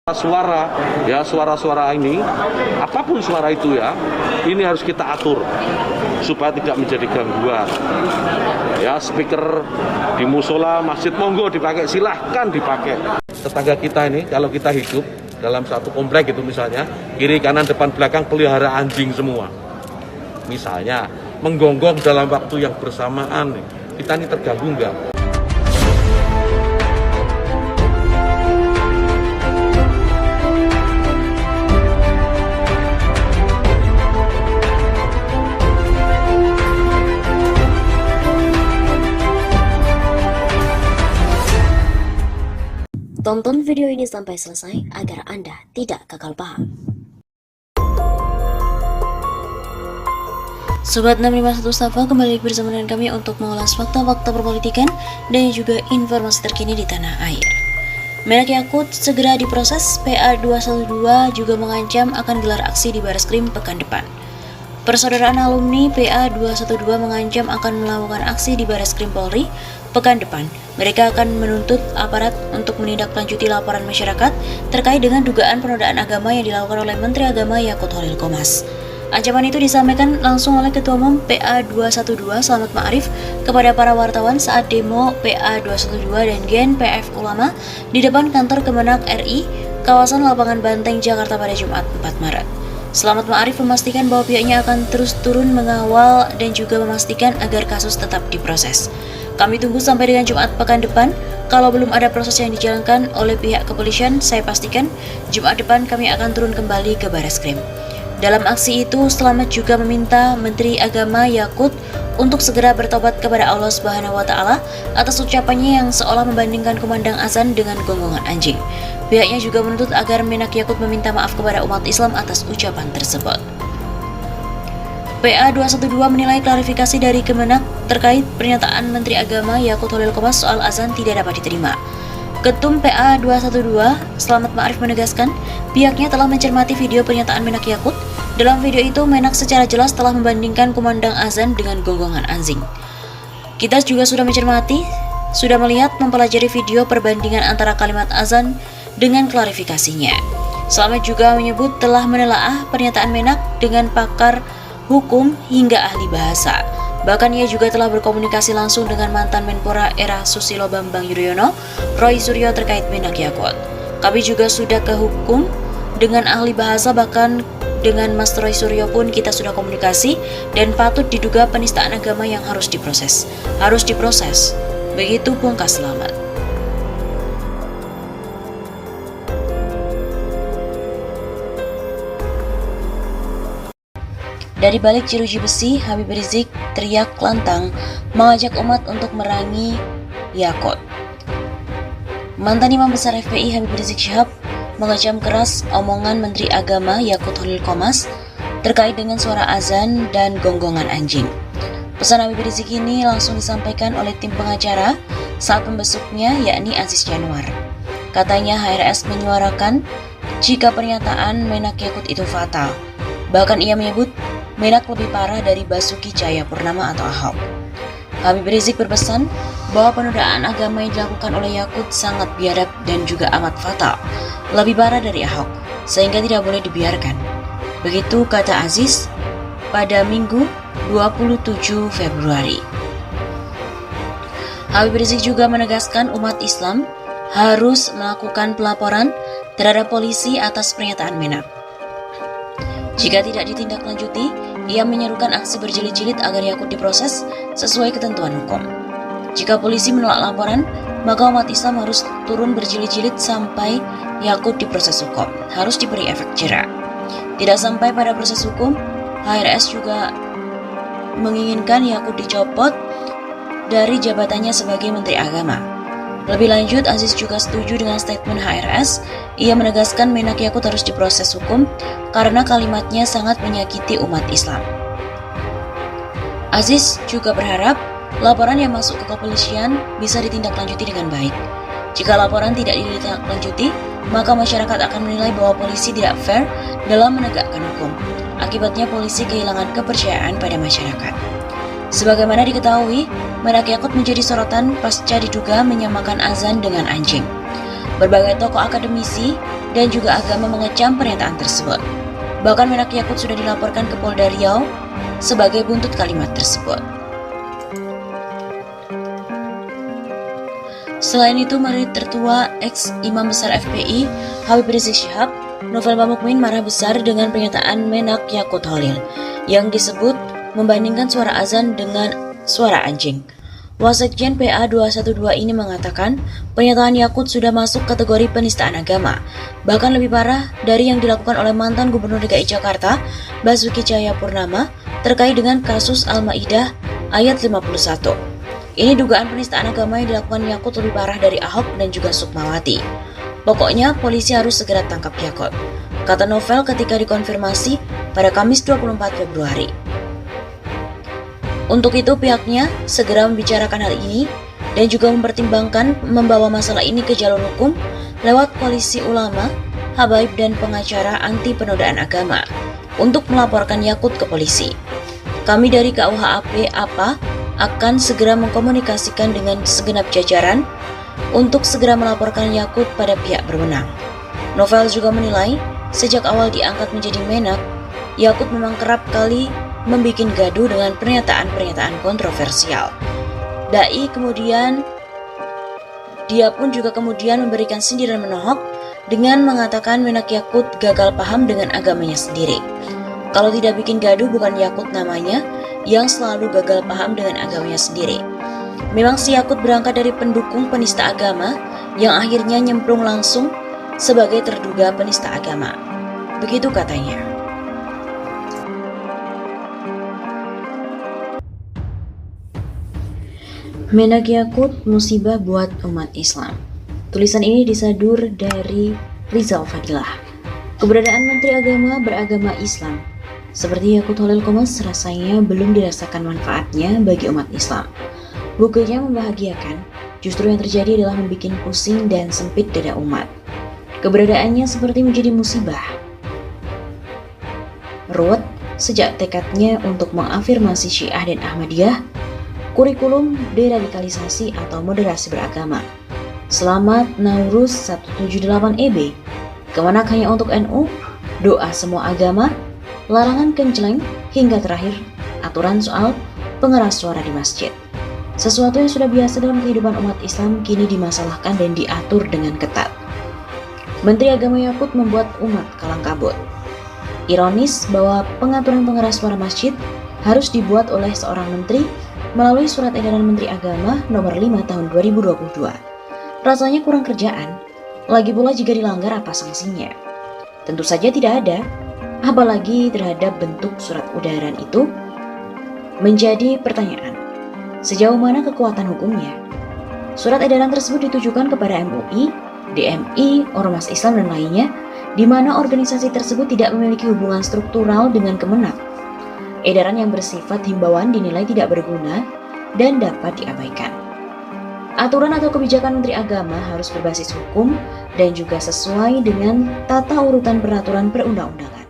Suara ya, suara-suara ini, apapun suara itu ya, ini harus kita atur supaya tidak menjadi gangguan ya. Speaker di musola, masjid, monggo dipakai, silahkan dipakai. Tetangga kita ini, kalau kita hidup dalam satu komplek itu misalnya, kiri kanan depan belakang pelihara anjing semua, misalnya menggonggong dalam waktu yang bersamaan, kita ini terganggu nggak? Tonton video ini sampai selesai agar Anda tidak gagal paham. Sobat 651 Safa, kembali bersama dengan kami untuk mengulas fakta-fakta perpolitikan dan juga informasi terkini di tanah air. Menak Yakut segera diproses. PA 212 juga mengancam akan gelar aksi di Bareskrim pekan depan. Persaudaraan alumni PA 212 mengancam akan melakukan aksi di Bareskrim Polri pekan depan. Mereka akan menuntut aparat untuk menindaklanjuti laporan masyarakat terkait dengan dugaan penodaan agama yang dilakukan oleh Menteri Agama Yakut Holil Qomas. Ancaman itu disampaikan langsung oleh Ketua Umum PA 212 Slamet Ma'arif kepada para wartawan saat demo PA 212 dan GNPF Ulama di depan kantor Kemenak RI, kawasan Lapangan Banteng, Jakarta pada Jumat 4 Maret. Slamet Ma'arif memastikan bahwa pihaknya akan terus turun mengawal dan juga memastikan agar kasus tetap diproses. Kami tunggu sampai dengan Jumat pekan depan. Kalau belum ada proses yang dijalankan oleh pihak kepolisian, saya pastikan Jumat depan kami akan turun kembali ke Bareskrim. Dalam aksi itu, Slamet juga meminta Menteri Agama Yakut untuk segera bertobat kepada Allah Subhanahu wa Ta'ala atas ucapannya yang seolah membandingkan kumandang azan dengan gonggongan anjing. Pihaknya juga menuntut agar Menak Yakut meminta maaf kepada umat Islam atas ucapan tersebut. PA 212 menilai klarifikasi dari Kemenak terkait pernyataan Menteri Agama Yakut Holil Qomas soal azan tidak dapat diterima. Ketum PA 212 Slamet Ma'arif menegaskan pihaknya telah mencermati video pernyataan Menak Yakut. Dalam video itu, Menak secara jelas telah membandingkan kumandang azan dengan gonggongan anjing. Kita juga sudah mencermati, sudah melihat, mempelajari video perbandingan antara kalimat azan dengan klarifikasinya. Slamet juga menyebut telah menelaah pernyataan Menak dengan pakar hukum hingga ahli bahasa. Bahkan ia juga telah berkomunikasi langsung dengan mantan Menpora era Susilo Bambang Yudhoyono, Roy Suryo, terkait Menak Yakut. Kami juga sudah ke hukum dengan ahli bahasa, bahkan dengan Mas Roy Suryo pun kita sudah komunikasi dan patut diduga penistaan agama yang harus diproses. Harus diproses. Begitu pungkas Slamet. Dari balik jeruji besi, Habib Rizik teriak lantang mengajak umat untuk merangi Yakut. Mantan Imam Besar FPI Habib Rizik Syihab mengecam keras omongan Menteri Agama Yakut Holil Qomas terkait dengan suara azan dan gonggongan anjing. Pesan Habib Rizik ini langsung disampaikan oleh tim pengacara saat pembesuknya, yakni Aziz Janwar. Katanya HRS menyuarakan jika pernyataan Menak Yakut itu fatal. Bahkan ia menyebut Menak lebih parah dari Basuki Cahayapurnama atau Ahok. Habib Rizik berpesan bahwa penodaan agama yang dilakukan oleh Yakut sangat biadab dan juga amat fatal, lebih parah dari Ahok, sehingga tidak boleh dibiarkan. Begitu kata Aziz pada Minggu 27 Februari. Habib Rizik juga menegaskan umat Islam harus melakukan pelaporan terhadap polisi atas pernyataan Menak. Jika tidak ditindaklanjuti, ia menyerukan aksi berjilid-jilid agar Yakut diproses sesuai ketentuan hukum. Jika polisi menolak laporan, maka umat Islam harus turun berjilid-jilid sampai Yakut diproses hukum, harus diberi efek jera. Tidak sampai pada proses hukum, HRS juga menginginkan Yakut dicopot dari jabatannya sebagai Menteri Agama. Lebih lanjut, Aziz juga setuju dengan statement HRS. Ia menegaskan Menak Yakut harus diproses hukum karena kalimatnya sangat menyakiti umat Islam. Aziz juga berharap laporan yang masuk ke kepolisian bisa ditindaklanjuti dengan baik. Jika laporan tidak ditindaklanjuti, maka masyarakat akan menilai bahwa polisi tidak fair dalam menegakkan hukum. Akibatnya polisi kehilangan kepercayaan pada masyarakat. Sebagaimana diketahui, Menak Yakut menjadi sorotan pasca diduga menyamakan azan dengan anjing. Berbagai tokoh akademisi dan juga Agama mengecam pernyataan tersebut. Bahkan Menak Yakut sudah dilaporkan ke Polda Riau sebagai buntut kalimat tersebut. Selain itu, Menurut Tertua ex-Imam Besar FPI Habib Rizik Syihab, Novel Bamukmin marah besar dengan pernyataan Menak Yakut Holil yang disebut membandingkan suara azan dengan suara anjing. Wasekjen PA 212 ini mengatakan pernyataan Yakut sudah masuk kategori penistaan agama, bahkan lebih parah dari yang dilakukan oleh mantan Gubernur DKI Jakarta Basuki Cahayapurnama terkait dengan kasus Al-Maidah ayat 51. Ini dugaan penistaan agama yang dilakukan Yakut lebih parah dari Ahok dan juga Sukmawati. Pokoknya polisi harus segera tangkap Yakut, kata Novel ketika dikonfirmasi pada Kamis 24 Februari. Untuk itu pihaknya segera membicarakan hal ini dan juga mempertimbangkan membawa masalah ini ke jalur hukum lewat koalisi ulama, habaib dan pengacara anti penodaan agama untuk melaporkan Yakut ke polisi. Kami dari KUHP akan segera mengkomunikasikan dengan segenap jajaran untuk segera melaporkan Yakut pada pihak berwenang. Novel juga menilai sejak awal diangkat menjadi Menak, Yakut memang kerap kali membuat gaduh dengan pernyataan-pernyataan kontroversial. Dia pun juga kemudian memberikan sindiran menohok dengan mengatakan Menak Yakut gagal paham dengan agamanya sendiri. Kalau tidak bikin gaduh bukan Yakut namanya yang selalu gagal paham dengan agamanya sendiri. Memang si Yakut berangkat dari pendukung penista agama yang akhirnya nyemplung langsung sebagai terduga penista agama. Begitu katanya. Menak Yakut musibah buat umat Islam. Tulisan ini disadur dari Rizal Fadilah. Keberadaan Menteri Agama beragama Islam seperti Yakut Holil Qomas rasanya belum dirasakan manfaatnya bagi umat Islam. Bukannya membahagiakan, justru yang terjadi adalah membuat pusing dan sempit dada umat. Keberadaannya seperti menjadi musibah. Ruwet sejak tekadnya untuk mengafirmasi Syiah dan Ahmadiyah, kurikulum deradikalisasi atau moderasi beragama. Selamat Nauruz 178 EB, kemenak hanya untuk NU, doa semua agama, larangan kenceleng, hingga terakhir aturan soal pengeras suara di masjid. Sesuatu yang sudah biasa dalam kehidupan umat Islam kini dimasalahkan dan diatur dengan ketat. Menteri Agama Yakut membuat umat kalang kabut. Ironis bahwa pengaturan pengeras suara masjid harus dibuat oleh seorang menteri melalui Surat Edaran Menteri Agama Nomor 5 Tahun 2022. Rasanya kurang kerjaan, lagi pula jika dilanggar apa sanksinya? Tentu saja tidak ada, apalagi terhadap bentuk surat edaran itu menjadi pertanyaan. Sejauh mana kekuatan hukumnya? Surat edaran tersebut ditujukan kepada MUI, DMI, Ormas Islam dan lainnya, di mana organisasi tersebut tidak memiliki hubungan struktural dengan Kemenak. Edaran yang bersifat himbauan dinilai tidak berguna dan dapat diabaikan. Aturan atau kebijakan Menteri Agama harus berbasis hukum dan juga sesuai dengan tata urutan peraturan perundang-undangan.